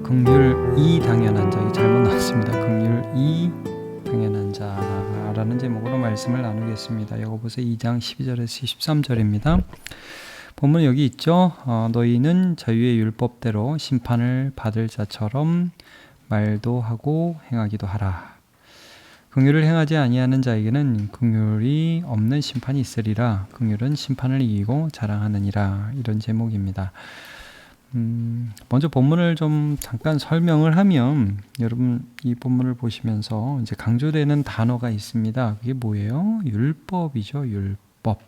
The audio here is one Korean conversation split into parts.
긍휼이 당연한 자, 이거 잘못 나왔습니다. 긍휼이 당연한 자라는 제목으로 말씀을 나누겠습니다. 야고보서 2장 12절에서 13절입니다. 본문 여기 있죠. 너희는 자유의 율법대로 심판을 받을 자처럼 말도 하고 행하기도 하라. 긍휼을 행하지 아니하는 자에게는 긍휼이 없는 심판이 있으리라. 긍휼은 심판을 이기고 자랑하느니라. 이런 제목입니다. 먼저 본문을 좀 잠깐 설명을 하면, 여러분 이 본문을 보시면서 이제 강조되는 단어가 있습니다. 그게 뭐예요? 율법이죠. 율법.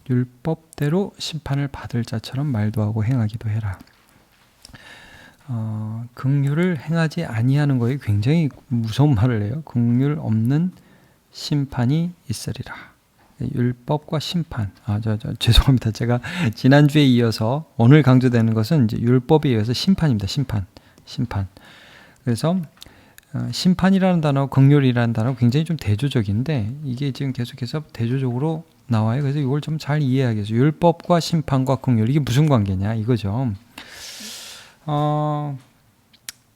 율법대로 심판을 받을 자처럼 말도 하고 행하기도 해라. 긍휼을 행하지 아니하는 거에 굉장히 무서운 말을 해요. 긍휼 없는 심판이 있으리라. 율법과 심판. 죄송합니다. 제가 지난주에 이어서 오늘 강조되는 것은 이제 율법에 이어서 심판입니다. 심판. 그래서 심판이라는 단어, 긍휼이라는 단어 굉장히 좀 대조적인데, 이게 지금 계속해서 대조적으로 나와요. 그래서 이걸 좀 잘 이해하겠어요. 율법과 심판과 긍휼, 이게 무슨 관계냐 이거죠.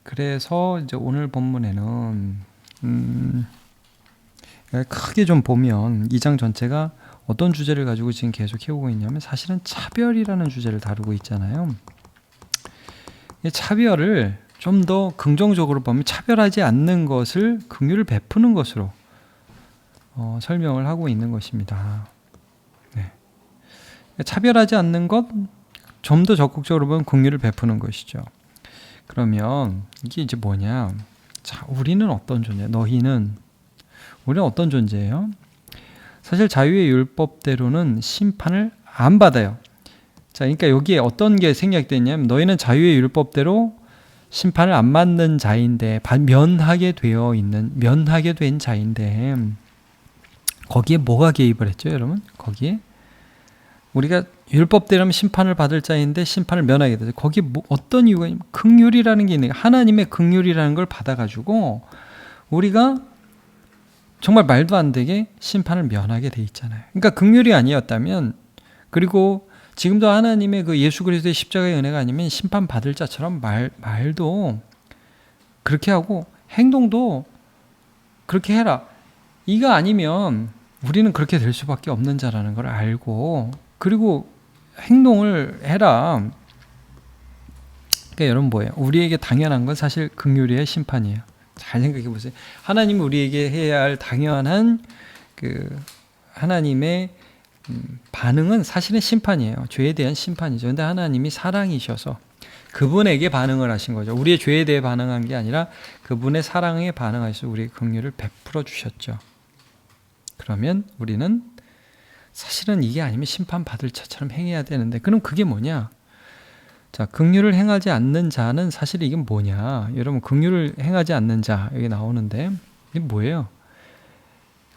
그래서 이제 오늘 본문에는 크게 좀 보면 2장 전체가 어떤 주제를 가지고 지금 계속 해오고 있냐면, 사실은 차별이라는 주제를 다루고 있잖아요. 이 차별을 좀 더 긍정적으로 보면 차별하지 않는 것을 긍휼을 베푸는 것으로 설명을 하고 있는 것입니다. 네. 차별하지 않는 것, 좀 더 적극적으로 보면 긍휼을 베푸는 것이죠. 그러면 이게 이제 뭐냐? 자, 우리는 어떤 존재? 우리는 어떤 존재예요? 사실 자유의 율법대로는 심판을 안 받아요. 자, 그러니까 여기에 어떤 게 생략되냐면, 너희는 자유의 율법대로 심판을 안 받는 자인데, 면하게 된 자인데, 거기에 뭐가 개입을 했죠, 여러분? 거기에 우리가 율법대로면 심판을 받을 자인데 심판을 면하게 되죠. 거기에 어떤 이유가 있냐면, 긍휼이라는 게 있는 거예요. 하나님의 긍휼이라는 걸 받아가지고 우리가 정말 말도 안 되게 심판을 면하게 돼 있잖아요. 그러니까 긍휼이 아니었다면, 그리고 지금도 하나님의 그 예수 그리스도의 십자가의 은혜가 아니면 심판 받을 자처럼 말도 그렇게 하고 행동도 그렇게 해라, 이거 아니면 우리는 그렇게 될 수밖에 없는 자라는 걸 알고, 그리고 행동을 해라. 그러니까 여러분 뭐예요? 우리에게 당연한 건 사실 긍휼이의 심판이에요. 잘 생각해 보세요. 하나님이 우리에게 해야 할 당연한 그 하나님의 반응은 사실은 심판이에요. 죄에 대한 심판이죠. 근데 하나님이 사랑이셔서 그분에게 반응을 하신 거죠. 우리의 죄에 대해 반응한 게 아니라 그분의 사랑에 반응하셔서 우리의 긍휼을 베풀어 주셨죠. 그러면 우리는 사실은 이게 아니면 심판받을 자처럼 행해야 되는데, 그럼 그게 뭐냐? 자, 긍휼을 행하지 않는 자는 사실 이게 뭐냐? 여러분, 긍휼을 행하지 않는 자 여기 나오는데, 이게 뭐예요?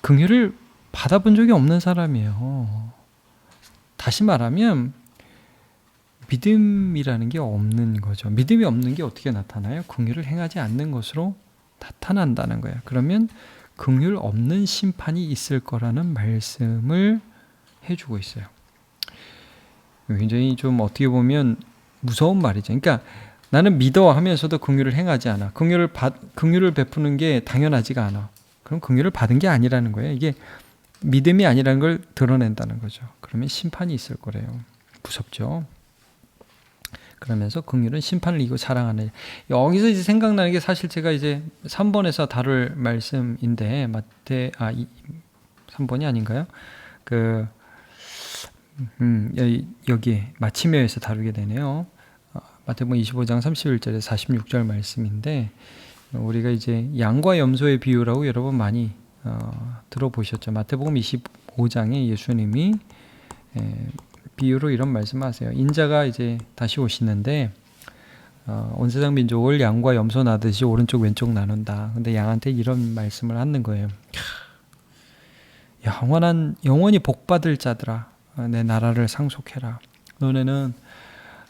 긍휼을 받아본 적이 없는 사람이에요. 다시 말하면 믿음이라는 게 없는 거죠. 믿음이 없는 게 어떻게 나타나요? 긍휼을 행하지 않는 것으로 나타난다는 거예요. 그러면 긍휼 없는 심판이 있을 거라는 말씀을 해주고 있어요. 굉장히 좀 어떻게 보면 무서운 말이죠. 그러니까 나는 믿어 하면서도 긍휼을 행하지 않아. 긍휼을 베푸는 게 당연하지가 않아. 그럼 긍휼을 받은 게 아니라는 거예요. 이게 믿음이 아니라는 걸 드러낸다는 거죠. 그러면 심판이 있을 거래요. 무섭죠. 그러면서 긍휼은 심판을 이기고 자랑하는, 여기서 이제 생각나는 게 사실 제가 이제 3번에서 다룰 말씀인데, 3번이 아닌가요? 여기 마침에서 다루게 되네요. 마태복음 25장 31절에 46절 말씀인데, 우리가 이제 양과 염소의 비유라고 여러분 많이 들어보셨죠. 마태복음 25장에 예수님이 비유로 이런 말씀하세요. 인자가 이제 다시 오시는데 온 세상 민족을 양과 염소 나듯이 오른쪽 왼쪽 나눈다. 근데 양한테 이런 말씀을 하는 거예요. 영원히 복받을 자들아, 내 나라를 상속해라. 너네는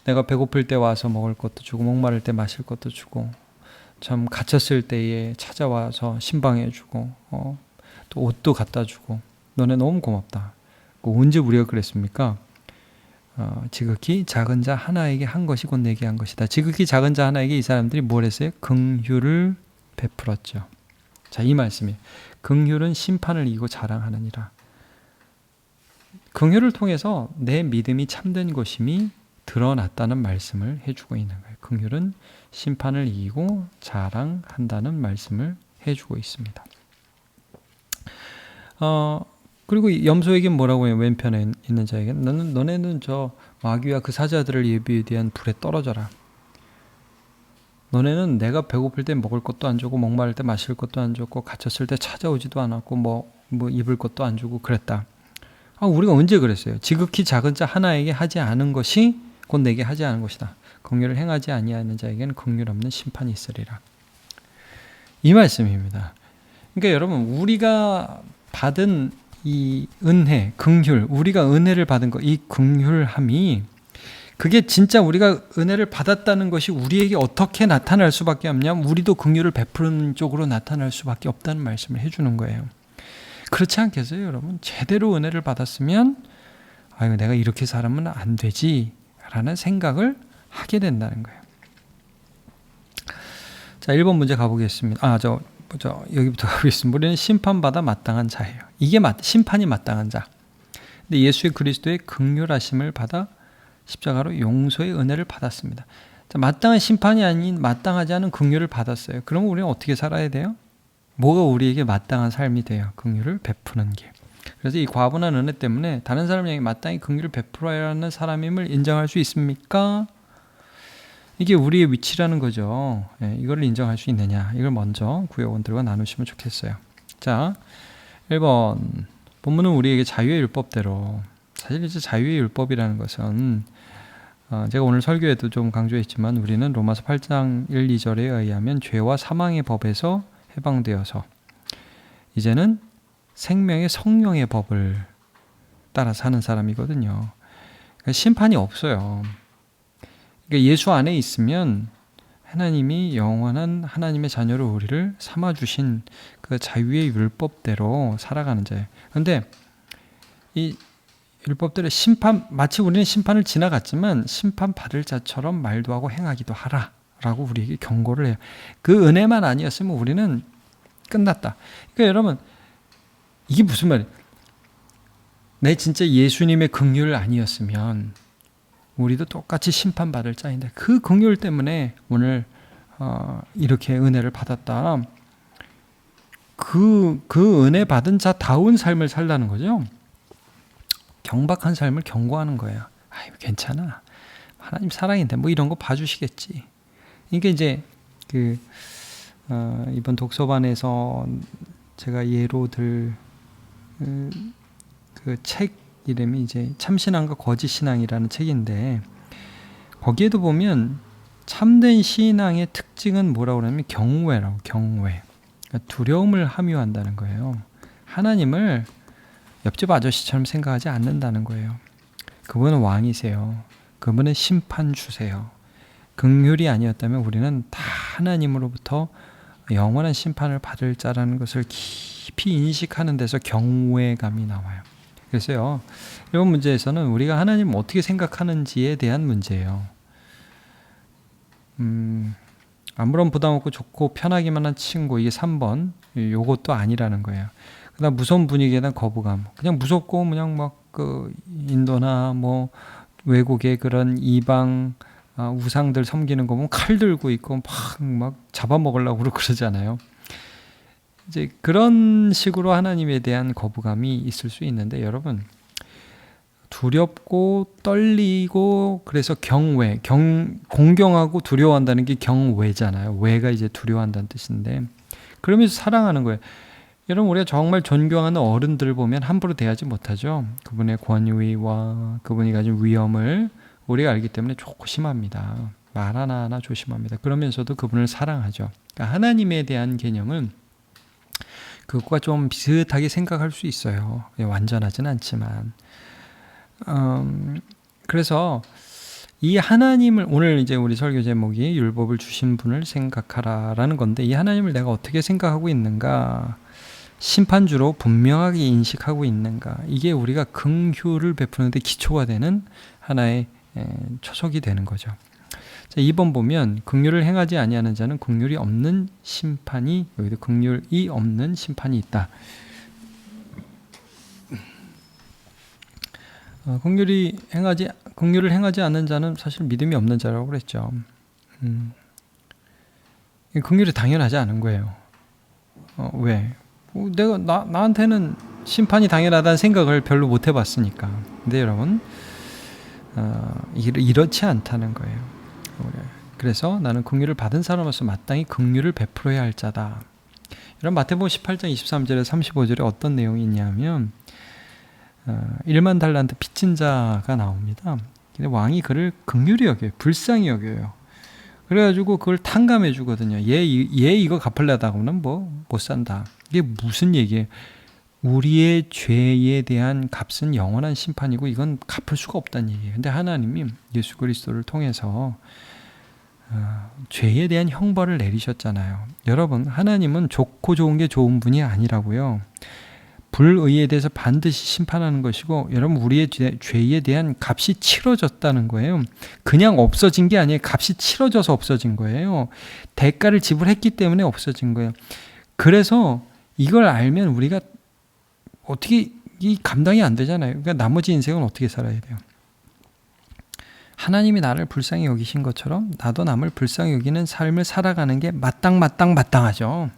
내가 배고플 때 와서 먹을 것도 주고, 목마를 때 마실 것도 주고, 참 갇혔을 때에 찾아와서 신방해 주고, 또 옷도 갖다 주고, 너네 너무 고맙다. 언제 우리가 그랬습니까? 지극히 작은 자 하나에게 한 것이 곧 내게 한 것이다. 지극히 작은 자 하나에게 이 사람들이 뭘 했어요? 긍휼을 베풀었죠. 자, 이 말씀이에요. 긍휼은 심판을 이기고 자랑하느니라. 긍휼을 통해서 내 믿음이 참된 것임이 드러났다는 말씀을 해주고 있는 거예요. 긍휼은 심판을 이기고 자랑한다는 말씀을 해주고 있습니다. 그리고 염소에게 뭐라고 해요? 왼편에 있는 자에게 너네는 저 마귀와 그 사자들을 예비에 대한 불에 떨어져라. 너네는 내가 배고플 때 먹을 것도 안 주고 목마를 때 마실 것도 안 줬고 갇혔을 때 찾아오지도 않았고 뭐 입을 것도 안 주고 그랬다. 우리가 언제 그랬어요? 지극히 작은 자 하나에게 하지 않은 것이 곧 내게 하지 않은 것이다. 긍휼을 행하지 아니하는 자에게는 긍휼 없는 심판이 있으리라. 이 말씀입니다. 그러니까 여러분, 우리가 받은 이 은혜, 긍휼, 우리가 은혜를 받은 것, 이 긍휼함이 그게 진짜 우리가 은혜를 받았다는 것이 우리에게 어떻게 나타날 수밖에 없냐면 우리도 긍휼을 베푸는 쪽으로 나타날 수밖에 없다는 말씀을 해주는 거예요. 그렇지 않겠어요, 여러분? 제대로 은혜를 받았으면 내가 이렇게 살면 안 되지 라는 생각을 하게 된다는 거예요. 자, 1번 문제 가보겠습니다. 여기부터 가보겠습니다. 우리는 심판받아 마땅한 자예요. 이게 심판이 마땅한 자. 근데 예수의 그리스도의 긍휼하심을 받아 십자가로 용서의 은혜를 받았습니다. 자, 마땅한 심판이 아닌 마땅하지 않은 긍휼을 받았어요. 그러면 우리는 어떻게 살아야 돼요? 뭐가 우리에게 마땅한 삶이 돼요? 긍휼을 베푸는 길. 그래서 이 과분한 은혜 때문에 다른 사람에게 마땅히 긍휼을 베풀어야 하는 사람임을 인정할 수 있습니까? 이게 우리의 위치라는 거죠. 이걸 인정할 수 있느냐? 이걸 먼저 구역원들과 나누시면 좋겠어요. 자, 1번 본문은 우리에게 자유의 율법대로, 사실 이제 자유의 율법이라는 것은 제가 오늘 설교에도 좀 강조했지만 우리는 로마서 8장 1, 2절에 의하면 죄와 사망의 법에서 해방되어서 이제는 생명의 성령의 법을 따라 사는 사람이거든요. 그러니까 심판이 없어요. 그러니까 예수 안에 있으면 하나님이 영원한 하나님의 자녀로 우리를 삼아주신 그 자유의 율법대로 살아가는 자예요. 그런데 이 율법대로 마치 우리는 심판을 지나갔지만 심판받을 자처럼 말도 하고 행하기도 하라 라고 우리에게 경고를 해요. 그 은혜만 아니었으면 우리는 끝났다. 그러니까 여러분, 이게 무슨 말이에요? 내 진짜 예수님의 긍휼 아니었으면 우리도 똑같이 심판받을 자인데 그 긍휼 때문에 오늘 이렇게 은혜를 받았다. 그 은혜 받은 자다운 삶을 살라는 거죠. 경박한 삶을 경고하는 거예요. 괜찮아. 하나님 사랑인데 이런 거 봐주시겠지. 이게 이제 이번 독서반에서 제가 예로 들 그 책 이름이 이제 참신앙과 거짓신앙이라는 책인데 거기에도 보면 참된 신앙의 특징은 뭐라고 그러냐면 경외라고. 경외. 그러니까 두려움을 함유한다는 거예요. 하나님을 옆집 아저씨처럼 생각하지 않는다는 거예요. 그분은 왕이세요. 그분은 심판 주세요. 긍휼이 아니었다면 우리는 다 하나님으로부터 영원한 심판을 받을 자라는 것을 깊이 인식하는 데서 경외감이 나와요. 그래서요, 이번 문제에서는 우리가 하나님을 어떻게 생각하는지에 대한 문제예요. 아무런 부담 없고 좋고 편하기만 한 친구, 이게 3번, 요것도 아니라는 거예요. 그다음 무서운 분위기에 대한 거부감, 그냥 무섭고 그냥 인도나 외국의 그런 이방 우상들 섬기는 거 보면 칼 들고 있고 막 잡아먹으려고 그러잖아요. 이제 그런 식으로 하나님에 대한 거부감이 있을 수 있는데 여러분, 두렵고 떨리고 그래서 경외, 공경하고 두려워한다는 게 경외잖아요. 외가 이제 두려워한다는 뜻인데 그러면서 사랑하는 거예요. 여러분, 우리가 정말 존경하는 어른들 보면 함부로 대하지 못하죠. 그분의 권위와 그분이 가진 위엄을 우리가 알기 때문에 조심합니다. 말 하나하나 조심합니다. 그러면서도 그분을 사랑하죠. 그러니까 하나님에 대한 개념은 그것과 좀 비슷하게 생각할 수 있어요. 완전하진 않지만. 그래서 이 하나님을, 오늘 이제 우리 설교 제목이 율법을 주신 분을 생각하라라는 건데 이 하나님을 내가 어떻게 생각하고 있는가? 심판주로 분명하게 인식하고 있는가, 이게 우리가 긍휼을 베푸는데 기초가 되는 하나의 초석이 되는 거죠. 자, 2번 보면 긍휼을 행하지 아니하는 자는 긍휼이 없는 심판이, 여기도 긍휼이 없는 심판이 있다. 긍휼을 행하지 않는 자는 사실 믿음이 없는 자라고 그랬죠. 긍휼이 당연하지 않은 거예요. 왜? 나한테는 심판이 당연하다는 생각을 별로 못 해봤으니까. 근데 여러분, 이렇지 않다는 거예요. 그래서 나는 긍휼을 받은 사람으로서 마땅히 긍휼을 베풀어야 할 자다. 여러분, 마태복음 18장 23절에 35절에 어떤 내용이 있냐면 1만 달란트 빚진 자가 나옵니다. 근데 왕이 그를 긍휼히 여겨요. 불쌍히 여겨요. 그래가지고 그걸 탕감해 주거든요. 얘 이거 갚으려다 하면 못 산다. 이게 무슨 얘기예요? 우리의 죄에 대한 값은 영원한 심판이고 이건 갚을 수가 없다는 얘기예요. 근데 하나님이 예수 그리스도를 통해서 죄에 대한 형벌을 내리셨잖아요. 여러분, 하나님은 좋고 좋은 게 좋은 분이 아니라고요. 불의에 대해서 반드시 심판하는 것이고, 여러분, 우리의 죄에 대한 값이 치러졌다는 거예요. 그냥 없어진 게 아니에요. 값이 치러져서 없어진 거예요. 대가를 지불했기 때문에 없어진 거예요. 그래서 이걸 알면 우리가 어떻게 감당이 안 되잖아요. 그러니까 나머지 인생은 어떻게 살아야 돼요? 하나님이 나를 불쌍히 여기신 것처럼 나도 남을 불쌍히 여기는 삶을 살아가는 게 마땅하죠.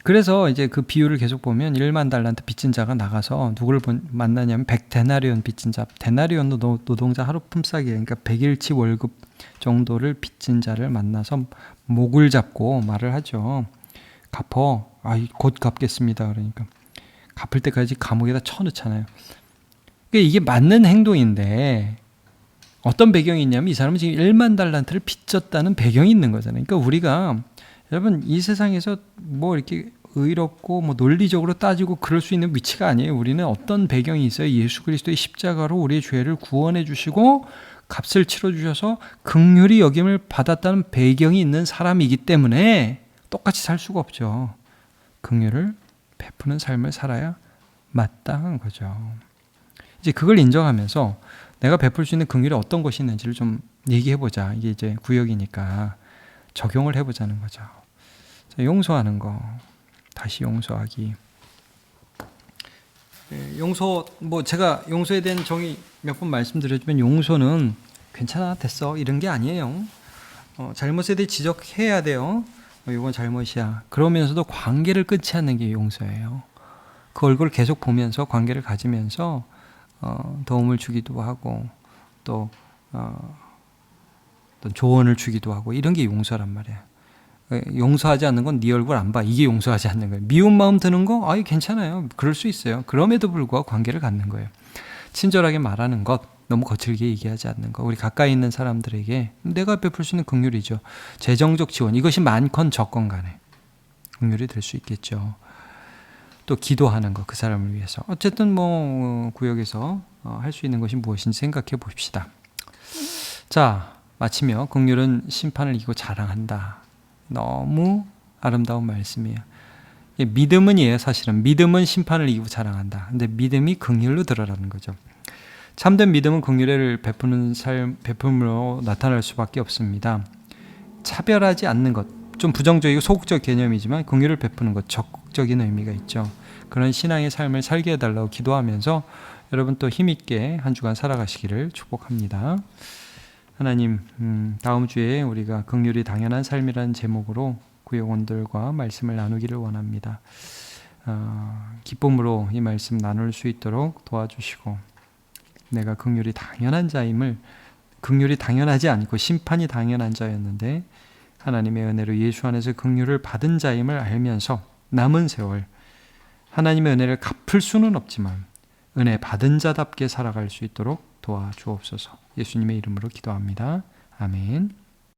그래서 이제 그 비유를 계속 보면 1만 달란트 빚진 자가 나가서 누구를 만나냐면 100데나리온 빚진 자. 데나리온도 노동자 하루 품삯이에요. 그러니까 100일치 월급 정도를 빚진 자를 만나서 목을 잡고 말을 하죠. 갚어. 곧 갚겠습니다. 그러니까 갚을 때까지 감옥에다 쳐넣잖아요. 그러니까 이게 맞는 행동인데 어떤 배경이 있냐면 이 사람은 지금 1만 달란트를 빚졌다는 배경이 있는 거잖아요. 그러니까 우리가, 여러분, 이 세상에서 이렇게 의롭고 논리적으로 따지고 그럴 수 있는 위치가 아니에요. 우리는 어떤 배경이 있어요? 예수 그리스도의 십자가로 우리의 죄를 구원해 주시고 값을 치러 주셔서 긍휼히 여김을 받았다는 배경이 있는 사람이기 때문에 똑같이 살 수가 없죠. 긍휼을 베푸는 삶을 살아야 마땅한 거죠. 이제 그걸 인정하면서 내가 베풀 수 있는 긍휼이 어떤 것이 있는지를 좀 얘기해보자. 이게 이제 구역이니까 적용을 해보자는 거죠. 자, 용서하는 거, 다시 용서하기. 용서, 제가 용서에 대한 정의 몇 번 말씀드렸지만 용서는 괜찮아, 됐어, 이런 게 아니에요. 잘못에 대해 지적해야 돼요. 이건 잘못이야. 그러면서도 관계를 끊지 않는 게 용서예요. 그 얼굴을 계속 보면서 관계를 가지면서 도움을 주기도 하고 또 조언을 주기도 하고, 이런 게 용서란 말이에요. 용서하지 않는 건 네 얼굴 안 봐. 이게 용서하지 않는 거예요. 미운 마음 드는 거 괜찮아요. 그럴 수 있어요. 그럼에도 불구하고 관계를 갖는 거예요. 친절하게 말하는 것, 너무 거칠게 얘기하지 않는 것, 우리 가까이 있는 사람들에게 내가 베풀 수 있는 긍휼이죠. 재정적 지원, 이것이 많건 적건 간에 긍휼이 될 수 있겠죠. 또 기도하는 것, 그 사람을 위해서. 어쨌든 구역에서 할 수 있는 것이 무엇인지 생각해 봅시다. 자, 마치며 긍휼은 심판을 이기고 자랑한다. 너무 아름다운 말씀이에요. 믿음은이에요. 사실은 믿음은 심판을 이기고 자랑한다. 근데 믿음이 긍휼로 드러나는 거죠. 참된 믿음은 긍휼을 베푸는 삶, 베품으로 나타날 수밖에 없습니다. 차별하지 않는 것, 좀 부정적이고 소극적 개념이지만 긍휼을 베푸는 것, 적극적인 의미가 있죠. 그런 신앙의 삶을 살게 해달라고 기도하면서 여러분 또 힘있게 한 주간 살아가시기를 축복합니다. 하나님, 다음 주에 우리가 긍휼이 당연한 삶이라는 제목으로 구역원들과 말씀을 나누기를 원합니다. 기쁨으로 이 말씀 나눌 수 있도록 도와주시고, 내가 긍휼이 당연한 자임을, 긍휼이 당연하지 않고 심판이 당연한 자였는데 하나님의 은혜로 예수 안에서 긍휼을 받은 자임을 알면서 남은 세월 하나님의 은혜를 갚을 수는 없지만 은혜 받은 자답게 살아갈 수 있도록 도와주옵소서. 예수님의 이름으로 기도합니다. 아멘.